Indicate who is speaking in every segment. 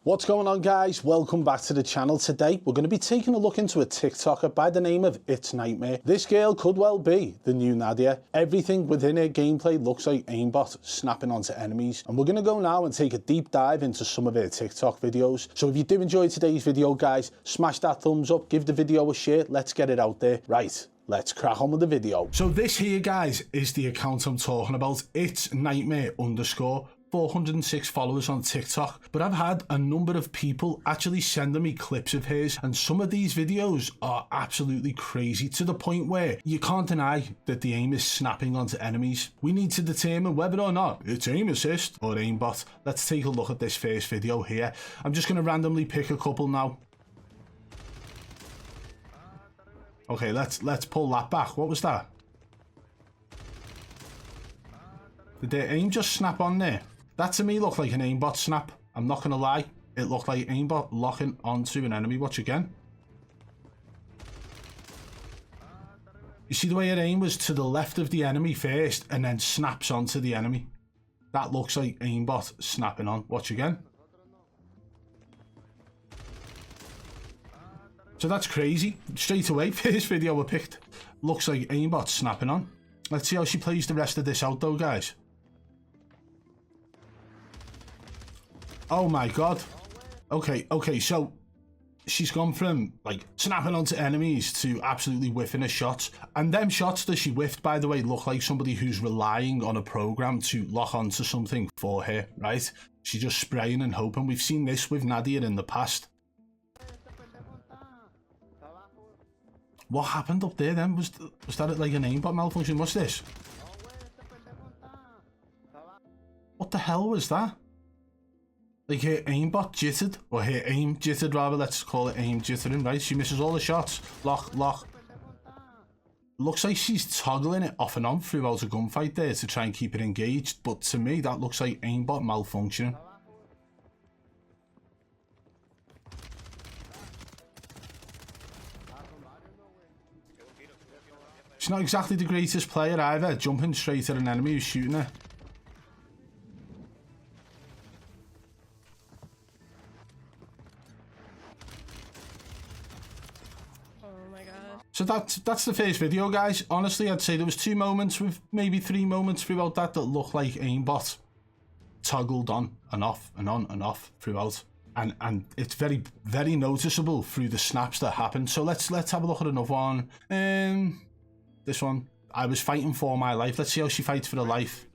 Speaker 1: What's going on, guys? Welcome back to the channel. Today we're going to be taking a look into a TikToker by the name of It's Nightmare. This girl could well be the new Nadia. Everything within her gameplay looks like Aimbot snapping onto enemies, and we're going to go now and take a deep dive into some of her TikTok videos. So if you do enjoy today's video, guys, smash that thumbs up, give the video a share, let's get it out there. Right, let's crack on with the video. So this here, guys, is the account I'm talking about. It's Nightmare _ 406 followers on TikTok, but I've had a number of people actually sending me clips of hers, and some of these videos are absolutely crazy, to the point where you can't deny that the aim is snapping onto enemies. We need to determine whether or not it's aim assist or aimbot. Let's take a look at this first video here. I'm just going to randomly pick a couple now. Okay, let's pull that back. What was that? Did their aim just snap on there? That to me looked like an aimbot snap. I'm not gonna lie. It looked like aimbot locking onto an enemy. Watch again. You see the way her aim was to the left of the enemy first and then snaps onto the enemy. That looks like aimbot snapping on. Watch again. So that's crazy. Straight away, first video I picked looks like aimbot snapping on. Let's see how she plays the rest of this out though, guys. Oh my god. Okay, so she's gone from like snapping onto enemies to absolutely whiffing her shots. And them shots that she whiffed, by the way, look like somebody who's relying on a program to lock onto something for her, right? She's just spraying and hoping. We've seen this with Nadia in the past. What happened up there then? Was that like an aimbot malfunction? What's this? What the hell was that? Like her aimbot jittered, or her aim jittered rather, let's call it aim jittering, right? She misses all the shots. Lock. Looks like she's toggling it off and on throughout a gunfight there to try and keep it engaged, but to me that looks like aimbot malfunctioning. She's not exactly the greatest player either, jumping straight at an enemy who's shooting her. So that's the first video, guys. Honestly, I'd say there was 2 moments, with maybe 3 moments throughout that looked like aimbot toggled on and off and on and off throughout, and it's very, very noticeable through the snaps that happen. So let's have a look at another one. This one, I was fighting for my life. Let's see how she fights for her life.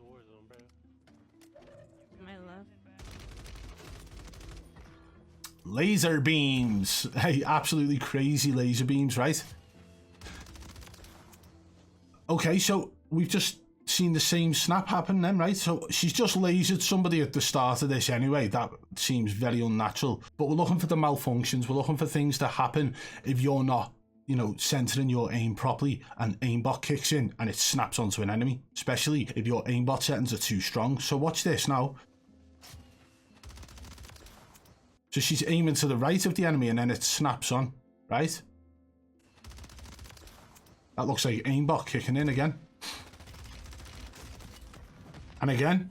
Speaker 1: Laser beams. Hey, absolutely crazy laser beams, right? Okay, so we've just seen the same snap happen then, right? So she's just lasered somebody at the start of this anyway. That seems very unnatural. But we're looking for the malfunctions. We're looking for things that happen if you're not, you know, centering your aim properly, and aimbot kicks in and it snaps onto an enemy, especially if your aimbot settings are too strong. So watch this now. So she's aiming to the right of the enemy and then it snaps on, right? That looks like aimbot kicking in again. And again.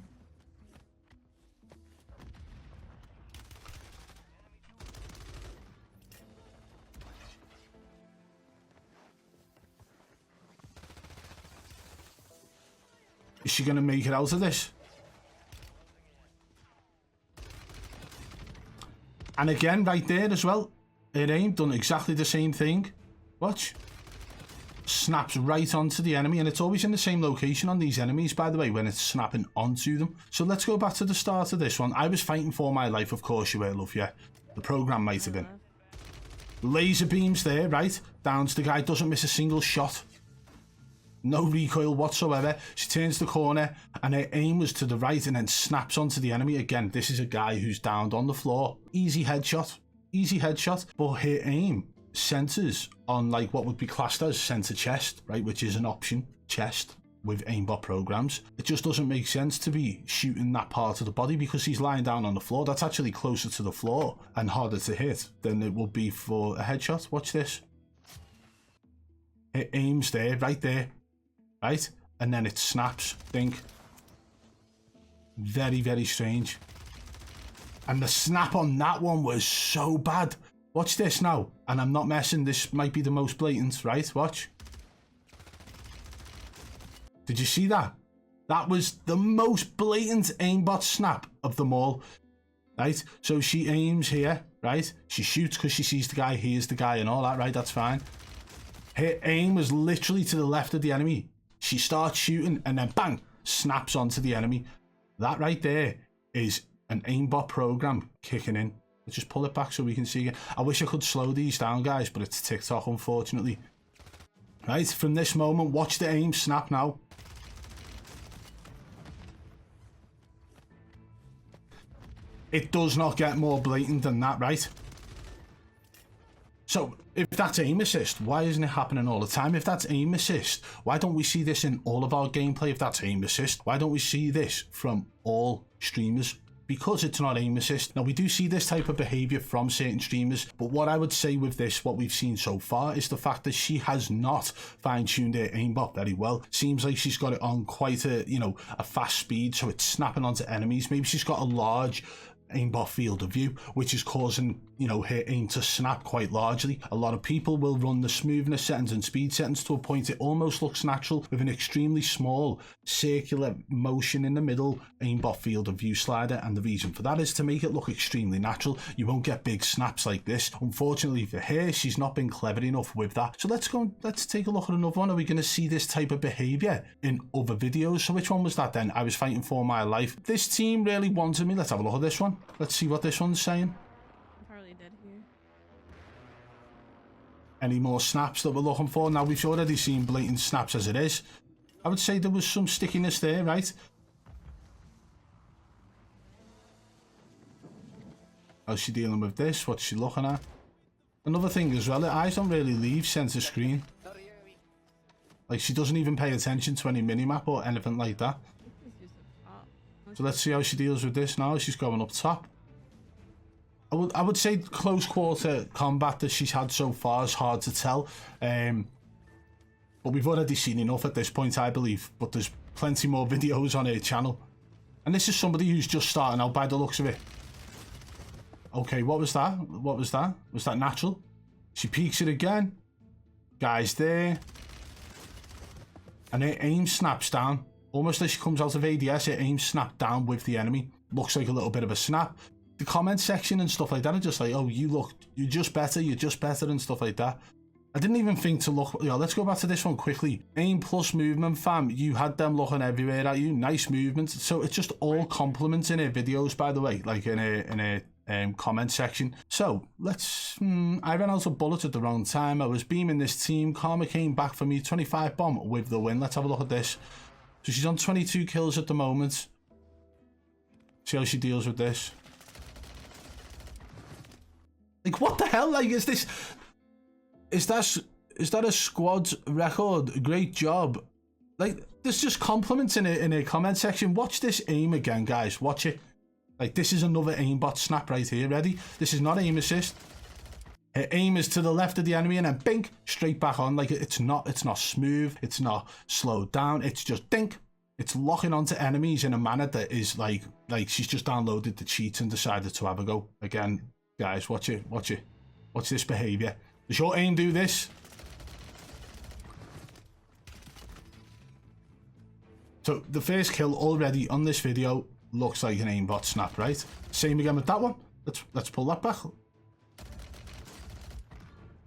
Speaker 1: Is she going to make it out of this? And again, right there as well. Her aim done exactly the same thing. Watch. Snaps right onto the enemy, and it's always in the same location on these enemies, by the way, when it's snapping onto them. So let's go back to the start of this one. I was fighting for my life, of course you were, love, yeah. The program might have been. Laser beams there, right? Downs the guy, doesn't miss a single shot. No recoil whatsoever. She turns the corner and her aim was to the right and then snaps onto the enemy. Again, this is a guy who's downed on the floor. Easy headshot, but her aim centers on like what would be classed as center chest, right, which is an option chest with aimbot programs. It just doesn't make sense to be shooting that part of the body because he's lying down on the floor. That's actually closer to the floor and harder to hit than it would be for a headshot. Watch this. It aims there, right there, right, and then it snaps. Think. Very, very strange. And the snap on that one was so bad. Watch this now. And I'm not messing, this might be the most blatant, right? Watch. Did you see that? That was the most blatant aimbot snap of them all, right? So she aims here, right? She shoots because she sees the guy, hears the guy and all that, right? That's fine. Her aim was literally to the left of the enemy. She starts shooting and then bang, snaps onto the enemy. That right there is an aimbot program kicking in. Let's just pull it back so we can see it. I wish I could slow these down, guys, but it's TikTok, unfortunately. Right, from this moment, watch the aim snap now. It does not get more blatant than that, right? So, if that's aim assist, why isn't it happening all the time? If that's aim assist, why don't we see this in all of our gameplay? If that's aim assist, why don't we see this from all streamers? Because it's not aim assist. Now, we do see this type of behavior from certain streamers, but what I would say with this, what we've seen so far, is the fact that she has not fine-tuned her aimbot very well. Seems like she's got it on quite a, a fast speed, so it's snapping onto enemies. Maybe she's got a large aimbot field of view, which is causing her aim to snap quite largely. A lot of people will run the smoothness settings and speed settings to a point it almost looks natural, with an extremely small circular motion in the middle aimbot field of view slider, and the reason for that is to make it look extremely natural. You won't get big snaps like this. Unfortunately for her, she's not been clever enough with that. So let's take a look at another one. Are we going to see this type of behavior in other videos? So which one was that then? I was fighting for my life. This team really wanted me. Let's have a look at this one. Let's see what this one's saying.
Speaker 2: I'm probably dead here.
Speaker 1: Any more snaps that we're looking for? Now, we've already seen blatant snaps as it is. I would say there was some stickiness there, right? How's she dealing with this? What's she looking at? Another thing as well, her eyes don't really leave center screen. Like, she doesn't even pay attention to any minimap or anything like that. So let's see how she deals with this now. She's going up top. I would say close quarter combat that she's had so far is hard to tell. But we've already seen enough at this point, I believe. But there's plenty more videos on her channel. And this is somebody who's just starting out by the looks of it. Okay, what was that? What was that? Was that natural? She peeks it again. Guy's there. And her aim snaps down. Almost as she comes out of ADS, her aim snapped down with the enemy. Looks like a little bit of a snap. The comment section and stuff like that are just like, oh, you're just better and stuff like that. I didn't even think to look. Let's go back to this one quickly. Aim plus movement, fam. You had them looking everywhere at you. Nice movement. So it's just all compliments in her videos, by the way, like in her comment section. So let's. I ran out of bullets at the wrong time. I was beaming this team. Karma came back for me. 25 bomb with the win. Let's have a look at this. So she's on 22 kills at the moment. See how she deals with this. Like, what the hell? Like, is that a squad's record? Great job. Like, there's just compliments in a comment section. Watch this aim again, guys. Watch it. Like, this is another aimbot snap right here. Ready? This is not aim assist. Her aim is to the left of the enemy and then bink, straight back on. Like, it's not smooth. It's not slowed down. It's just dink. It's locking onto enemies in a manner that is like she's just downloaded the cheats and decided to have a go. Again, guys, watch it. Watch this behavior. Does your aim do this? So the first kill already on this video looks like an aimbot snap, right? Same again with that one. Let's pull that back.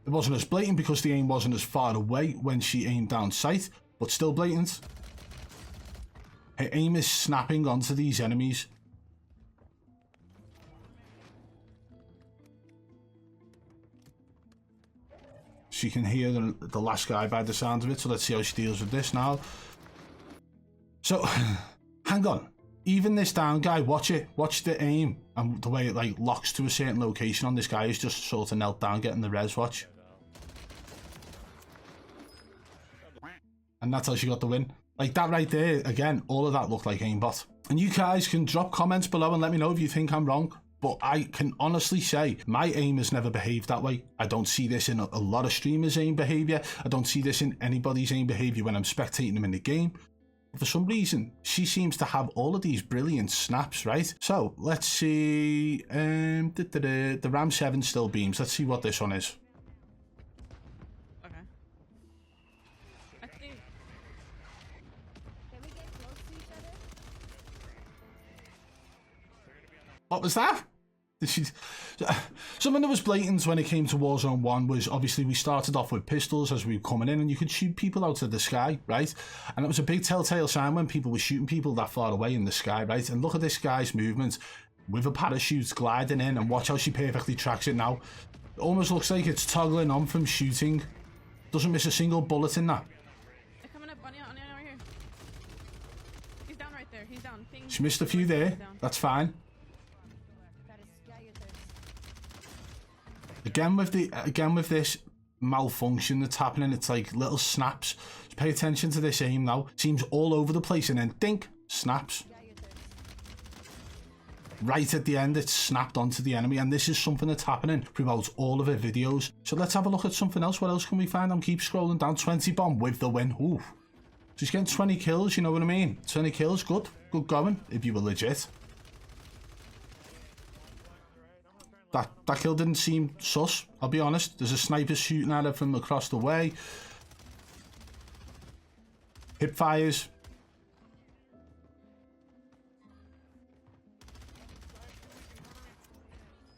Speaker 1: It wasn't as blatant because the aim wasn't as far away when she aimed down sight, but still blatant. Her aim is snapping onto these enemies. She can hear the last guy by the sound of it, so let's see how she deals with this now. So, hang on. Even this down guy, watch it. Watch the aim and the way it like locks to a certain location on this guy who's just sort of knelt down getting the res, watch. And that's how she got the win. Like that right there, again, all of that looked like aimbot. And you guys can drop comments below and let me know if you think I'm wrong. But I can honestly say my aim has never behaved that way. I don't see this in a lot of streamers' aim behavior. I don't see this in anybody's aim behavior when I'm spectating them in the game. For some reason, she seems to have all of these brilliant snaps, right? So, let's see, the Ram 7 still beams. Let's see what this one is.
Speaker 2: Okay. I think...
Speaker 3: Can we get close to each other?
Speaker 1: What was that? Something that was blatant when it came to Warzone 1 was obviously we started off with pistols as we were coming in and you could shoot people out of the sky, right? And it was a big telltale sign when people were shooting people that far away in the sky, right? And look at this guy's movement with a parachute gliding in, and watch how she perfectly tracks it now. It almost looks like it's toggling on from shooting. Doesn't miss a single bullet in that.
Speaker 2: They're coming up on you right here. He's down right there. He's down. Ping.
Speaker 1: She missed a few there. That's fine. Again with this malfunction that's happening, it's like little snaps. Just pay attention to this aim now. Seems all over the place and then dink, snaps. Right at the end, it's snapped onto the enemy, and this is something that's happening throughout all of her videos. So let's have a look at something else. What else can we find? I'm keep scrolling down. 20 bomb with the win. Ooh. She's getting 20 kills, you know what I mean? 20 kills, good. Good going, if you were legit. That kill didn't seem sus, I'll be honest. There's a sniper shooting at her from across the way. Hip fires.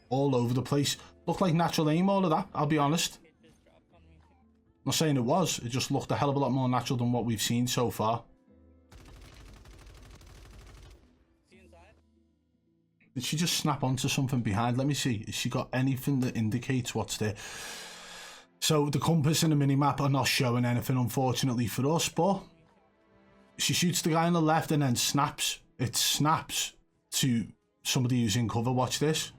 Speaker 1: All over the place. Looked like natural aim, all of that, I'll be honest. Not saying it was, it just looked a hell of a lot more natural than what we've seen so far. Did she just snap onto something behind? Let me see. Has she got anything that indicates what's there? So the compass and the minimap are not showing anything, unfortunately for us, but she shoots the guy on the left and then snaps. It snaps to somebody who's in cover. Watch this.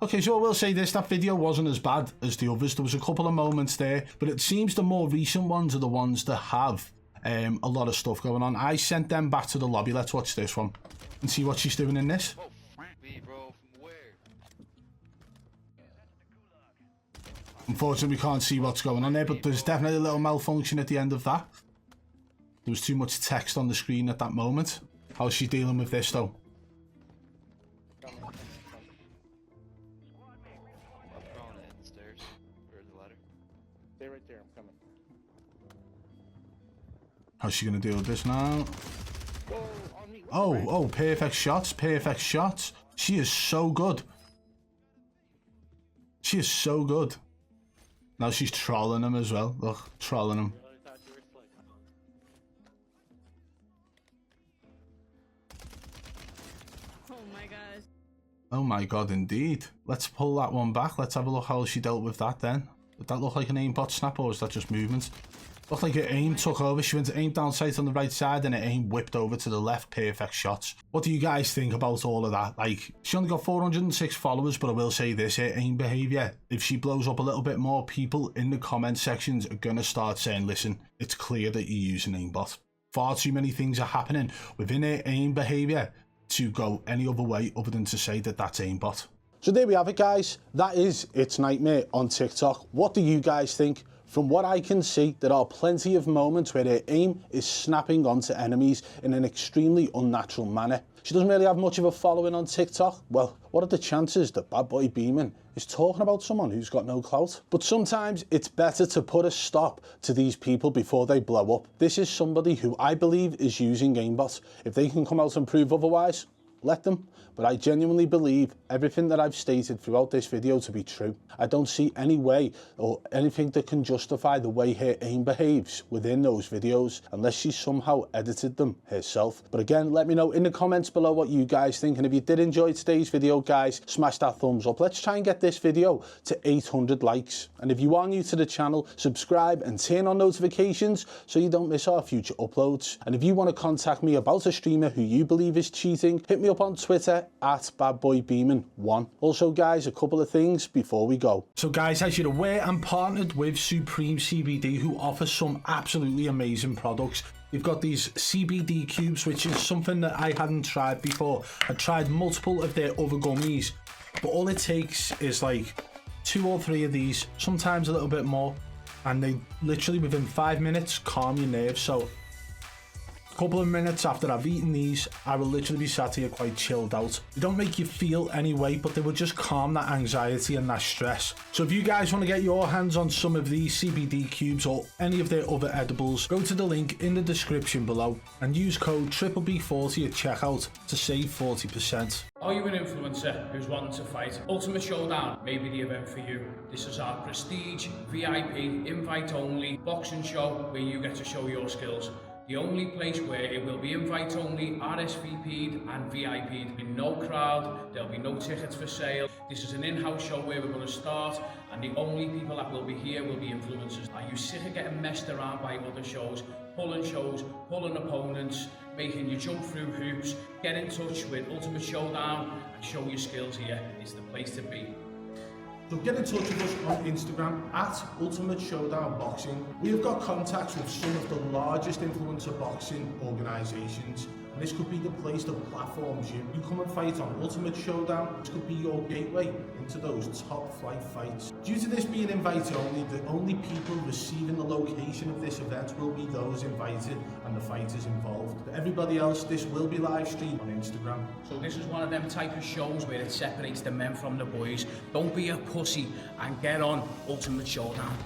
Speaker 1: Okay, so I will say this, that video wasn't as bad as the others. There was a couple of moments there, but it seems the more recent ones are the ones that have a lot of stuff going on. I sent them back to the lobby. Let's watch this one and see what she's doing in this. Unfortunately, we can't see what's going on there, but there's definitely a little malfunction at the end of that. There was too much text on the screen at that moment. How's she dealing with this, though? How's she going to deal with this now? Oh, perfect shots, perfect shots. She is so good. She is so good. Now she's trolling him as well. Look, trolling him.
Speaker 2: Oh my gosh.
Speaker 1: Oh my god, indeed. Let's pull that one back. Let's have a look how she dealt with that then. Did that look like an aimbot snap, or was that just movement? Looked like her aim took over. She went to aim down sight on the right side and her aim whipped over to the left. Perfect shots. What do you guys think about all of that? Like, she only got 406 followers, but I will say this, her aim behaviour, if she blows up a little bit more, people in the comment sections are going to start saying, listen, it's clear that you use an aimbot. Far too many things are happening within her aim behaviour to go any other way other than to say that that's aimbot. So there we have it, guys. That is It's Nightmare on TikTok. What do you guys think? From what I can see, there are plenty of moments where her aim is snapping onto enemies in an extremely unnatural manner. She doesn't really have much of a following on TikTok. Well, what are the chances that BadBoy Beaman is talking about someone who's got no clout? But sometimes it's better to put a stop to these people before they blow up. This is somebody who I believe is using Aimbot. If they can come out and prove otherwise, let them. But I genuinely believe everything that I've stated throughout this video to be true. I don't see any way or anything that can justify the way her aim behaves within those videos unless she somehow edited them herself. But again, let me know in the comments below what you guys think, and if you did enjoy today's video, guys, smash that thumbs up. Let's try and get this video to 800 likes. And if you are new to the channel, subscribe and turn on notifications so you don't miss our future uploads. And if you want to contact me about a streamer who you believe is cheating, hit me up on Twitter at BadBoyBeaman1. Also, guys, a couple of things before we go. So guys, as you're aware, I'm partnered with Supreme CBD, who offer some absolutely amazing products. You've got these CBD cubes, which is something that I hadn't tried before. I tried multiple of their other gummies, But all it takes is like 2 or 3 of these, sometimes a little bit more, and they literally within 5 minutes calm your nerves. So a couple of minutes after I've eaten these, I will literally be sat here quite chilled out. They don't make you feel any way, but they will just calm that anxiety and that stress. So if you guys want to get your hands on some of these CBD cubes or any of their other edibles, go to the link in the description below and use code BBB40 at checkout to save 40%.
Speaker 4: Are you an influencer who's wanting to fight? Ultimate Showdown may be the event for you. This is our prestige, VIP, invite only boxing show where you get to show your skills. The only place where it will be invite only, RSVP'd and VIP'd. In no crowd, there'll be no tickets for sale. This is an in-house show where we're going to start, and the only people that will be here will be influencers. Are you sick of getting messed around by other shows, pulling opponents, making you jump through hoops? Get in touch with Ultimate Showdown and show your skills here. It's the place to be.
Speaker 1: So get in touch with us on Instagram at Ultimate Showdown Boxing. We have got contacts with some of the largest influencer boxing organisations, and this could be the place that platforms you. You come and fight on Ultimate Showdown. This could be your gateway into those top flight fights. Due to this being invite only, the only people receiving the location of this event will be those invited and the fighters involved. For everybody else, this will be live streamed on Instagram.
Speaker 4: So this is one of them type of shows where it separates the men from the boys. Don't be a pussy and get on Ultimate Showdown.